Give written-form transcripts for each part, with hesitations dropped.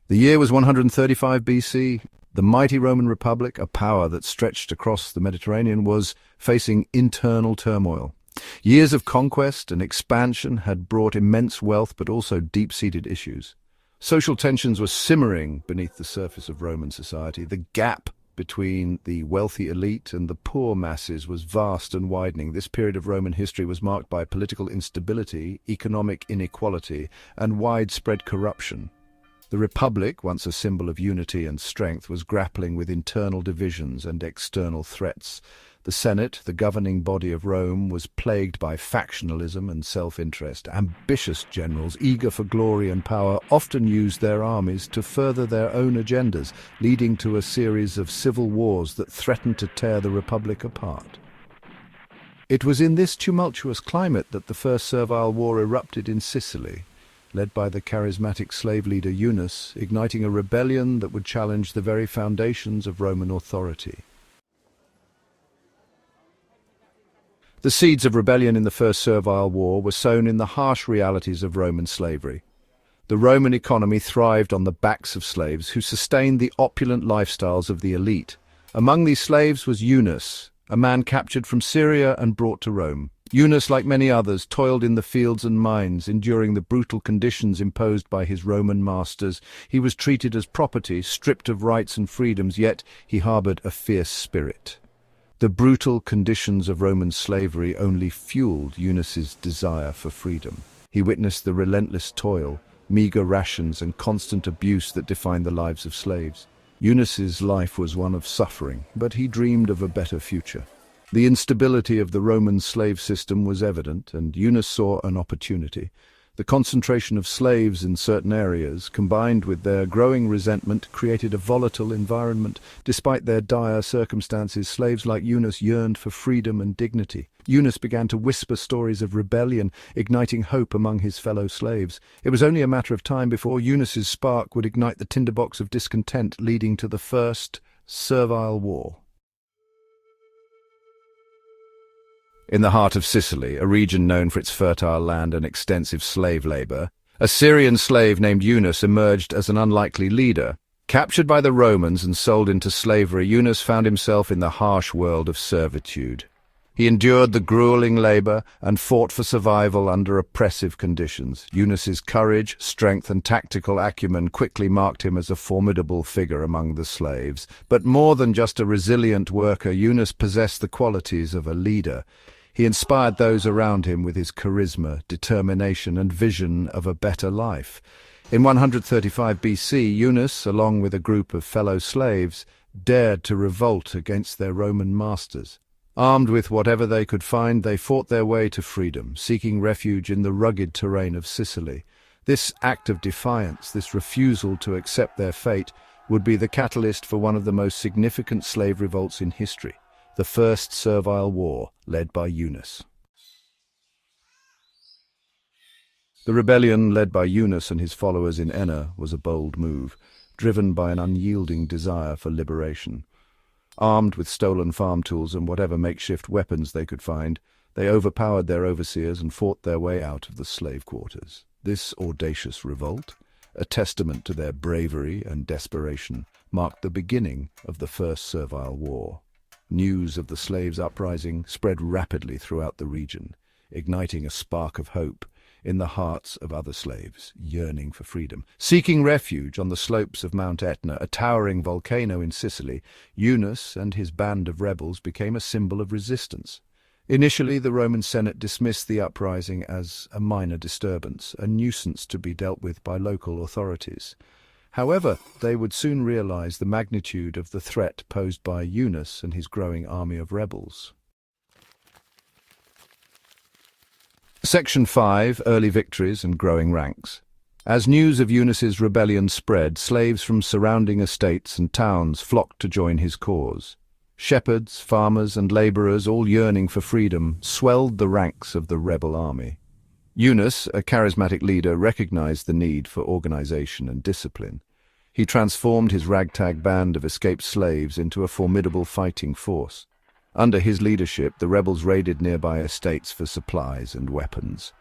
The year was 135 BC. The mighty Roman Republic, a power that stretched across the Mediterranean, was facing internal turmoil. Years of conquest and expansion had brought immense wealth but also deep-seated issues. Social tensions were simmering beneath the surface of Roman society. The gap between the wealthy elite and the poor masses was vast and widening. This period of Roman history was marked by political instability, economic inequality, and widespread corruption. The Republic, once a symbol of unity and strength, was grappling with internal divisions and external threats. The Senate, the governing body of Rome, was plagued by factionalism and self-interest. Ambitious generals, eager for glory and power, often used their armies to further their own agendas, leading to a series of civil wars that threatened to tear the Republic apart. It was in this tumultuous climate that the First Servile War erupted in Sicily, led by the charismatic slave leader Eunice, igniting a rebellion that would challenge the very foundations of Roman authority. The seeds of rebellion in the First Servile War were sown in the harsh realities of Roman slavery. The Roman economy thrived on the backs of slaves who sustained the opulent lifestyles of the elite. Among these slaves was Eunice, a man captured from Syria and brought to Rome. Eunice, like many others, toiled in the fields and mines, enduring the brutal conditions imposed by his Roman masters. He was treated as property, stripped of rights and freedoms, yet he harbored a fierce spirit. The brutal conditions of Roman slavery only fueled Eunice's desire for freedom. He witnessed the relentless toil, meager rations, and constant abuse that defined the lives of slaves. Eunice's life was one of suffering, but he dreamed of a better future. The instability of the Roman slave system was evident, and Eunice saw an opportunity. The concentration of slaves in certain areas, combined with their growing resentment, created a volatile environment. Despite their dire circumstances, slaves like Eunice yearned for freedom and dignity. Eunice began to whisper stories of rebellion, igniting hope among his fellow slaves. It was only a matter of time before Eunice's spark would ignite the tinderbox of discontent, leading to the First Servile War. In the heart of Sicily, a region known for its fertile land and extensive slave labor, a Syrian slave named Eunice emerged as an unlikely leader. Captured by the Romans and sold into slavery, Eunice found himself in the harsh world of servitude. He endured the grueling labor and fought for survival under oppressive conditions. Eunice's courage, strength, and tactical acumen quickly marked him as a formidable figure among the slaves. But more than just a resilient worker, Eunice possessed the qualities of a leader. He inspired those around him with his charisma, determination, and vision of a better life. In 135 BC, Eunice, along with a group of fellow slaves, dared to revolt against their Roman masters. Armed with whatever they could find, they fought their way to freedom, seeking refuge in the rugged terrain of Sicily. This act of defiance, this refusal to accept their fate, would be the catalyst for one of the most significant slave revolts in history, the First Servile War, led by Eunice. The rebellion led by Eunice and his followers in Enna was a bold move, driven by an unyielding desire for liberation. Armed with stolen farm tools and whatever makeshift weapons they could find, they overpowered their overseers and fought their way out of the slave quarters. This audacious revolt, a testament to their bravery and desperation, marked the beginning of the First Servile War. News of the slaves' uprising spread rapidly throughout the region, igniting a spark of hope in the hearts of other slaves yearning for freedom. Seeking refuge on the slopes of Mount Etna, a towering volcano in Sicily, Eunice and his band of rebels became a symbol of resistance. Initially, the Roman Senate dismissed the uprising as a minor disturbance, a nuisance to be dealt with by local authorities. However, they would soon realize the magnitude of the threat posed by Eunice and his growing army of rebels. Section 5. Early Victories and Growing Ranks. As news of Eunice's rebellion spread, slaves from surrounding estates and towns flocked to join his cause. Shepherds, farmers, and laborers, all yearning for freedom, swelled the ranks of the rebel army. Eunice, a charismatic leader, recognized the need for organization and discipline. He transformed his ragtag band of escaped slaves into a formidable fighting force. Under his leadership, the rebels raided nearby estates for supplies and weapons.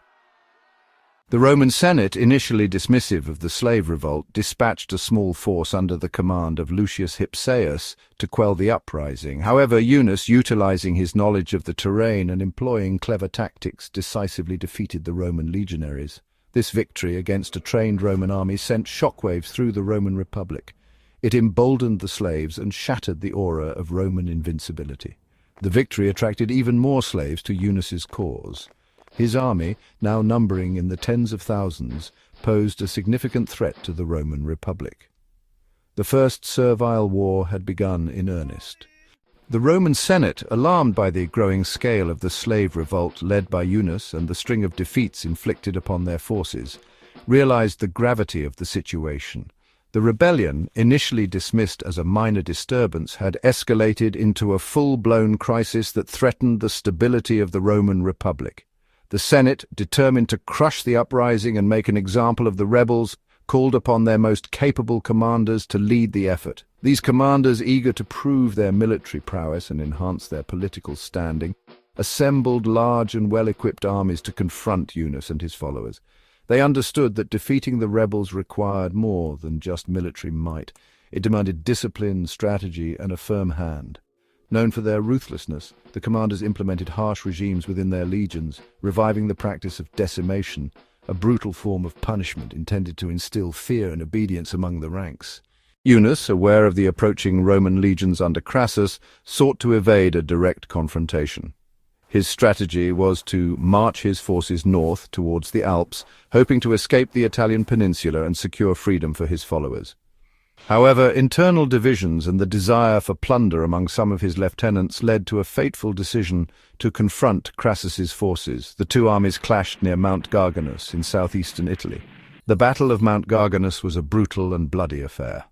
The Roman Senate, initially dismissive of the slave revolt, dispatched a small force under the command of Lucius Hypsæus to quell the uprising. However, Eunice, utilizing his knowledge of the terrain and employing clever tactics, decisively defeated the Roman legionaries. This victory against a trained Roman army sent shockwaves through the Roman Republic. It emboldened the slaves and shattered the aura of Roman invincibility. The victory attracted even more slaves to Eunice's cause. His army, now numbering in the tens of thousands, posed a significant threat to the Roman Republic. The First Servile War had begun in earnest. The Roman Senate, alarmed by the growing scale of the slave revolt led by Eunice and the string of defeats inflicted upon their forces, realized the gravity of the situation. The rebellion, initially dismissed as a minor disturbance, had escalated into a full-blown crisis that threatened the stability of the Roman Republic. The Senate, determined to crush the uprising and make an example of the rebels, called upon their most capable commanders to lead the effort. These commanders, eager to prove their military prowess and enhance their political standing, assembled large and well-equipped armies to confront Eunice and his followers. They understood that defeating the rebels required more than just military might. It demanded discipline, strategy, and a firm hand. Known for their ruthlessness, the commanders implemented harsh regimes within their legions, reviving the practice of decimation, a brutal form of punishment intended to instill fear and obedience among the ranks. Eunice, aware of the approaching Roman legions under Crassus, sought to evade a direct confrontation. His strategy was to march his forces north towards the Alps, hoping to escape the Italian peninsula and secure freedom for his followers. However, internal divisions and the desire for plunder among some of his lieutenants led to a fateful decision to confront Crassus's forces. The two armies clashed near Mount Garganus in southeastern Italy. The Battle of Mount Garganus was a brutal and bloody affair.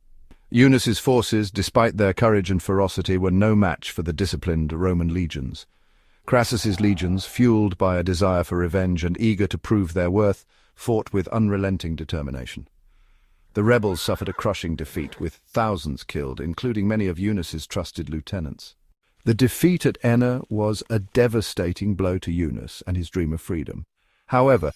Eunice's forces, despite their courage and ferocity, were no match for the disciplined Roman legions. Crassus's legions, fueled by a desire for revenge and eager to prove their worth, fought with unrelenting determination. The rebels suffered a crushing defeat, with thousands killed, including many of Eunice's trusted lieutenants. The defeat at Enna was a devastating blow to Eunice and his dream of freedom. However,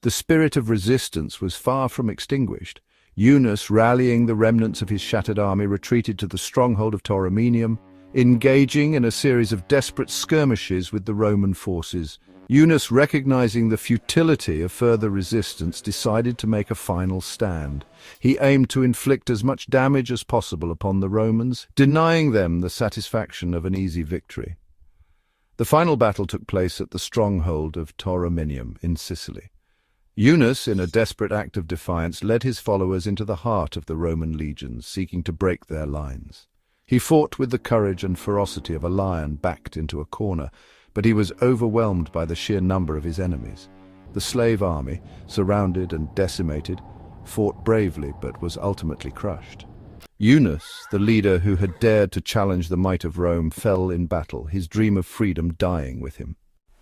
the spirit of resistance was far from extinguished. Eunice, rallying the remnants of his shattered army, retreated to the stronghold of Tauromenium, engaging in a series of desperate skirmishes with the Roman forces. Eunice, recognizing the futility of further resistance, decided to make a final stand. He aimed to inflict as much damage as possible upon the Romans, denying them the satisfaction of an easy victory. The final battle took place at the stronghold of Tauromenium in Sicily. Eunice, in a desperate act of defiance, led his followers into the heart of the Roman legions, seeking to break their lines. He fought with the courage and ferocity of a lion backed into a corner, but he was overwhelmed by the sheer number of his enemies. The slave army, surrounded and decimated, fought bravely but was ultimately crushed. Eunice, the leader who had dared to challenge the might of Rome, fell in battle, his dream of freedom dying with him.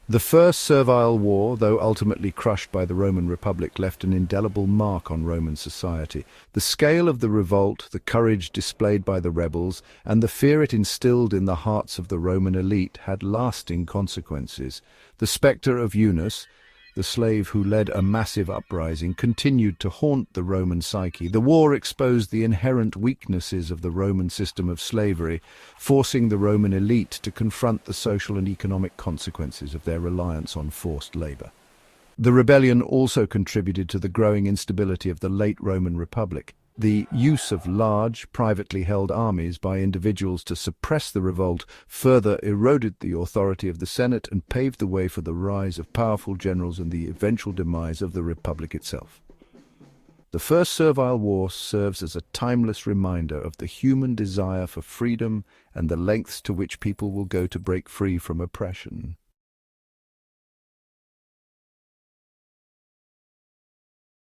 The First Servile War, though ultimately crushed by the Roman Republic, left an indelible mark on Roman society. The scale of the revolt, the courage displayed by the rebels, and the fear it instilled in the hearts of the Roman elite had lasting consequences. The spectre of Eunice, the slave who led a massive uprising, continued to haunt the Roman psyche. The war exposed the inherent weaknesses of the Roman system of slavery, forcing the Roman elite to confront the social and economic consequences of their reliance on forced labor. The rebellion also contributed to the growing instability of the late Roman Republic. The use of large, privately held armies by individuals to suppress the revolt further eroded the authority of the Senate and paved the way for the rise of powerful generals and the eventual demise of the Republic itself. The First Servile War serves as a timeless reminder of the human desire for freedom and the lengths to which people will go to break free from oppression.